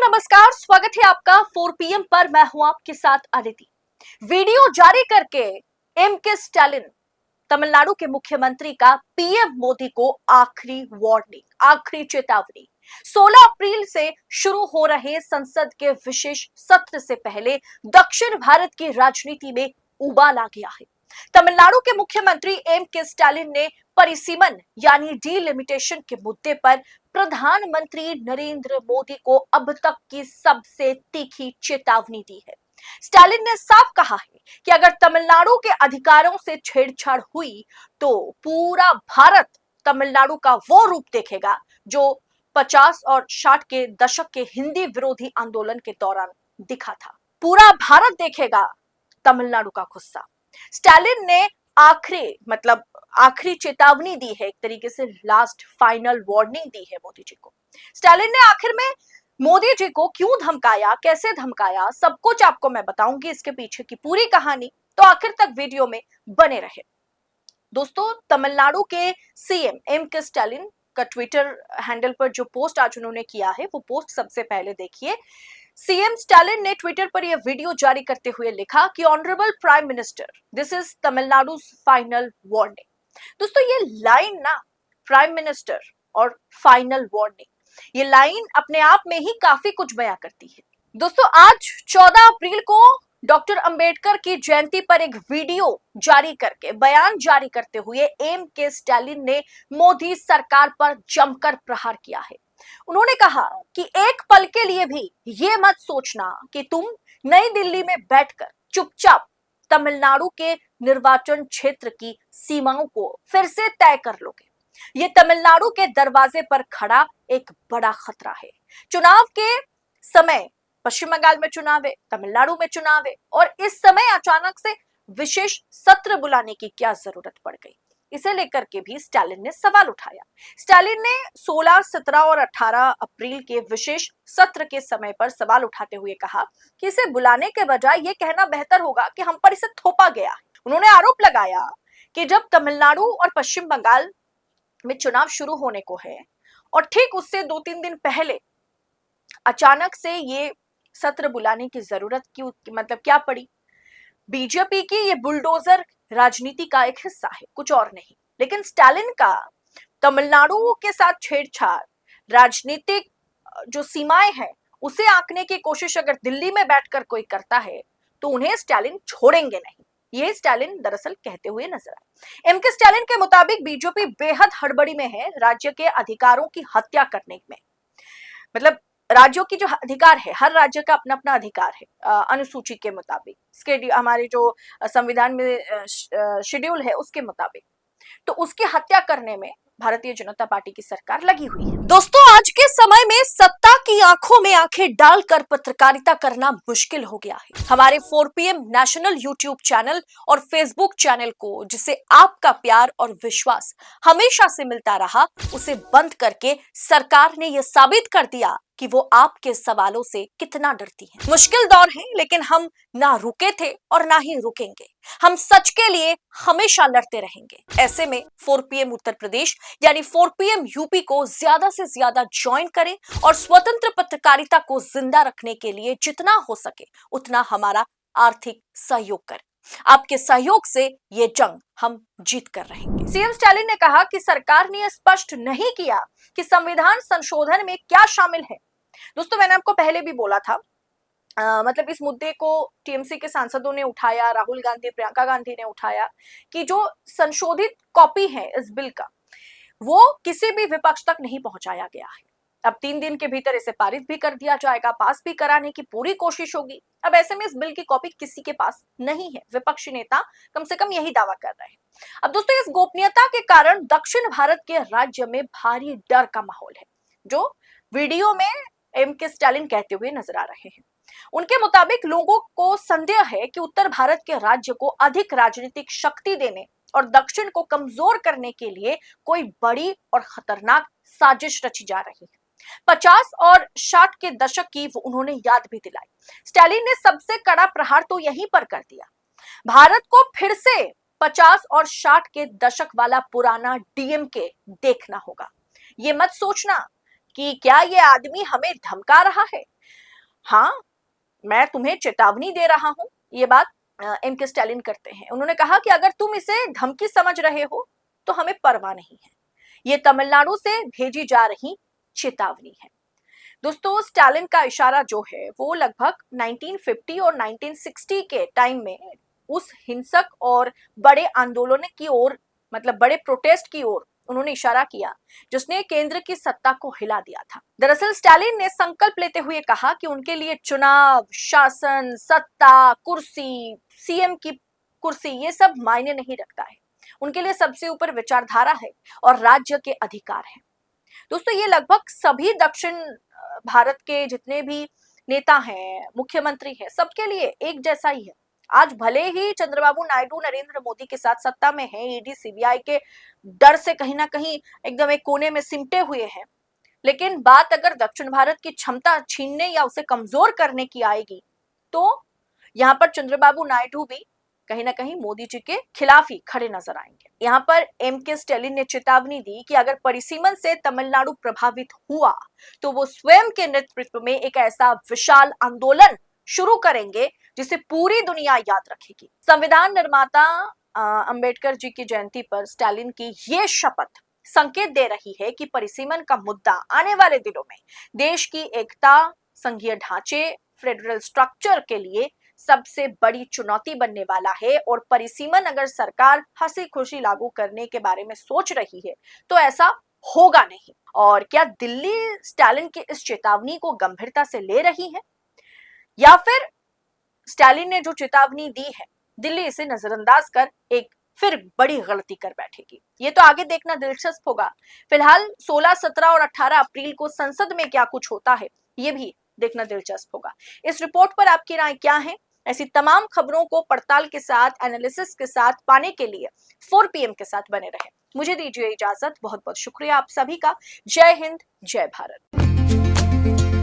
नमस्कार, स्वागत है आपका 4 PM पर। मैं हूं आपके साथ अदिति। वीडियो जारी करके एम.के. स्टालिन, तमिलनाडु के मुख्यमंत्री का पीएम मोदी को आखिरी वार्निंग, आखिरी चेतावनी। 16 अप्रैल से शुरू हो रहे संसद के विशेष सत्र से पहले दक्षिण भारत की राजनीति में उबाल आ गया है। तमिलनाडु के मुख्यमंत्री एम.के. स्टालिन ने परिसीमन यानी डीलिमिटेशन के मुद्दे पर प्रधानमंत्री नरेंद्र मोदी को अब तक की सबसे तीखी चेतावनी दी है। स्टालिन ने साफ कहा है कि अगर तमिलनाडु के अधिकारों से छेड़छाड़ हुई तो पूरा भारत तमिलनाडु का वो रूप देखेगा जो 50 और 60 के दशक के हिंदी विरोधी आंदोलन के दौरान दिखा था। पूरा भारत देखेगा तमिलनाडु का गुस्सा। स्टालिन ने आखिरी चेतावनी दी है, एक तरीके से लास्ट फाइनल वार्निंग दी है मोदी जी को। स्टालिन ने आखिर में मोदी जी को क्यों धमकाया, कैसे धमकाया, सब कुछ आपको मैं बताऊंगी। इसके पीछे की पूरी कहानी, तो आखिर तक वीडियो में बने रहे। दोस्तों, तमिलनाडु के सीएम एम.के. स्टालिन का ट्विटर हैंडल पर जो पोस्ट आज उन्होंने किया है, वो पोस्ट सबसे पहले देखिए। सीएम स्टालिन ने ट्विटर पर यह वीडियो जारी करते हुए लिखा कि honourable prime minister, this is Tamil Nadu final warning. दोस्तों, ये लाइन ना, प्राइम मिनिस्टर और फाइनल वार्निंग, ये लाइन अपने आप में ही काफी कुछ बयां करती है। दोस्तों, आज 14 अप्रैल को डॉक्टर अंबेडकर की जयंती पर एक वीडियो जारी करके, बयान जारी करते हुए एम.के. स्टालिन ने मोदी सरकार पर जमकर प्रहार किया है। उन्होंने कहा कि एक पल के लिए भी ये मत सोचना कि तुम नई दिल्ली में बैठकर चुपचाप तमिलनाडु के निर्वाचन क्षेत्र की सीमाओं को फिर से तय कर लोगे। ये तमिलनाडु के दरवाजे पर खड़ा एक बड़ा खतरा है। चुनाव के समय पश्चिम बंगाल में चुनाव है, तमिलनाडु में चुनाव है, और इस समय अचानक से विशेष सत्र बुलाने की क्या जरूरत पड़ गई, इसे लेकर के भी स्टालिन ने सवाल उठाया। स्टालिन ने 16, 17 और 18 अप्रैल के विशेष सत्र के समय पर सवाल उठाते हुए कहा कि इसे बुलाने के बजाय यह कहना बेहतर होगा कि हम पर इसे थोपा गया है। उन्होंने आरोप लगाया कि जब तमिलनाडु और पश्चिम बंगाल में चुनाव शुरू होने को है और ठीक उससे 2-3 दिन पहले अचानक से ये सत्र बुलाने की जरूरत क्या पड़ी। बीजेपी की ये बुलडोजर राजनीति का एक हिस्सा है, कुछ और नहीं। लेकिन स्टालिन का तमिलनाडु के साथ छेड़छाड़, राजनीतिक जो सीमाएं हैं उसे आंकने की कोशिश अगर दिल्ली में बैठकर कोई करता है तो उन्हें स्टालिन छोड़ेंगे नहीं, ये स्टालिन दरअसल कहते हुए नजर आए। एम.के. स्टालिन के मुताबिक बीजेपी बेहद हड़बड़ी में है राज्य के अधिकारों की हत्या करने में। मतलब राज्यों की जो अधिकार है, हर राज्य का अपना अपना अधिकार है अनुसूची के मुताबिक, हमारे जो संविधान में शेड्यूल है उसके मुताबिक, तो उसकी हत्या करने में भारतीय जनता पार्टी की सरकार लगी हुई है। दोस्तों, आज के समय में सत्ता की आंखों में आंखें डालकर पत्रकारिता करना मुश्किल हो गया है। हमारे 4 PM नेशनल यूट्यूब चैनल और फेसबुक चैनल को, जिसे आपका प्यार और विश्वास हमेशा से मिलता रहा, उसे बंद करके सरकार ने यह साबित कर दिया कि वो आपके सवालों से कितना डरती है। मुश्किल दौर है, लेकिन हम ना रुके थे और ना ही रुकेंगे। हम सच के लिए हमेशा लड़ते रहेंगे। ऐसे में 4 PM उत्तर प्रदेश यानी 4 PM यूपी को ज्यादा से ज्यादा ज्वाइन करें और स्वतंत्र पत्रकारिता को जिंदा रखने के लिए जितना हो सके उतना हमारा आर्थिक सहयोग करें। आपके सहयोग से ये जंग हम जीत कर रहेंगे। सीएम स्टालिन ने कहा कि सरकार ने स्पष्ट नहीं किया कि संविधान संशोधन में क्या शामिल है। दोस्तों, मैंने आपको पहले भी बोला था, इस मुद्दे को टीएमसी के सांसदों ने उठाया, राहुल गांधी, प्रियंका गांधी ने उठाया कि जो संशोधित कॉपी है इस बिल का, वो किसी भी विपक्ष तक नहीं पहुंचाया गया है। अब 3 दिन के भीतर इसे पारित भी कर दिया जाएगा, पास भी कराने की पूरी कोशिश होगी। अब ऐसे में इस बिल की कॉपी किसी के पास नहीं है, विपक्षी नेता कम से कम यही दावा कर रहे हैं। अब दोस्तों, इस गोपनीयता के कारण दक्षिण भारत के राज्य में भारी डर का माहौल है, जो वीडियो में एम.के. स्टालिन कहते हुए नजर आ रहे हैं। उनके मुताबिक लोगों को संदेह है कि उत्तर भारत के राज्य को अधिक राजनीतिक शक्ति देने और दक्षिण को कमजोर करने के लिए कोई बड़ी और खतरनाक साजिश रची जा रही है। 50 और 60 के दशक की वो उन्होंने याद भी दिलाई। स्टालिन ने सबसे कड़ा प्रहार तो यहीं पर कर दिया। भारत को फिर से 50 और 60 के दशक वाला पुराना डीएमके देखना होगा। ये मत सोचना कि क्या ये आदमी हमें धमका रहा है। हाँ, मैं तुम्हें चेतावनी दे रहा हूं, ये बात एम के स्टालिन करते हैं। उन्होंने कहा कि अगर तुम इसे धमकी समझ रहे हो तो हमें परवाह नहीं है, ये तमिलनाडु से भेजी जा रही चेतावनी है। दोस्तों, स्टालिन का इशारा जो है वो लगभग 1950 और 1960 के टाइम में उस हिंसक और बड़े आंदोलन की ओर, मतलब बड़े प्रोटेस्ट की ओर उन्होंने इशारा किया जिसने केंद्र की सत्ता को हिला दिया था। दरअसल स्टालिन ने संकल्प लेते हुए कहा कि उनके लिए चुनाव, शासन, सत्ता, कुर्सी, सीएम की कुर्सी, ये सब मायने नहीं रखता है। उनके लिए सबसे ऊपर विचारधारा है और राज्य के अधिकार है। दोस्तों, ये लगभग सभी दक्षिण भारत के जितने भी नेता हैं, मुख्यमंत्री हैं, सबके लिए एक जैसा ही है। आज भले ही चंद्रबाबू नायडू नरेंद्र मोदी के साथ सत्ता में है, ईडी सीबीआई के डर से कहीं ना कहीं एकदम एक कोने में सिमटे हुए हैं, लेकिन बात अगर दक्षिण भारत की क्षमता छीनने या उसे कमजोर करने की आएगी तो यहाँ पर चंद्रबाबू नायडू भी कहीं ना कहीं मोदी जी के खिलाफ ही खड़े नजर आएंगे। यहाँ पर एम के स्टालिन ने चेतावनी दी कि अगर परिसीमन से तमिलनाडु प्रभावित हुआ तो वो स्वयं के नेतृत्व में एक ऐसा विशाल आंदोलन शुरू करेंगे जिसे पूरी दुनिया याद रखेगी। संविधान निर्माता अंबेडकर जी की जयंती पर स्टालिन की ये शपथ संकेत दे रही है कि परिसीमन का मुद्दा आने वाले दिनों में देश की एकता, संघीय ढांचे, फेडरल स्ट्रक्चर के लिए सबसे बड़ी चुनौती बनने वाला है। और परिसीमन अगर सरकार हंसी खुशी लागू करने के बारे में सोच रही है तो ऐसा होगा नहीं। और क्या दिल्ली स्टालिन की इस चेतावनी को गंभीरता से ले रही है, या फिर स्टालिन ने जो चेतावनी दी है दिल्ली इसे नजरअंदाज कर एक फिर बड़ी गलती कर बैठेगी? ये तो आगे देखना दिलचस्प होगा। फिलहाल 16, 17 और 18 अप्रैल को संसद में क्या कुछ होता है ये भी देखना दिलचस्प होगा। इस रिपोर्ट पर आपकी राय क्या है? ऐसी तमाम खबरों को पड़ताल के साथ, एनालिसिस के साथ पाने के लिए 4 PM के साथ बने रहें। मुझे दीजिए इजाजत। बहुत बहुत शुक्रिया आप सभी का। जय हिंद, जय भारत।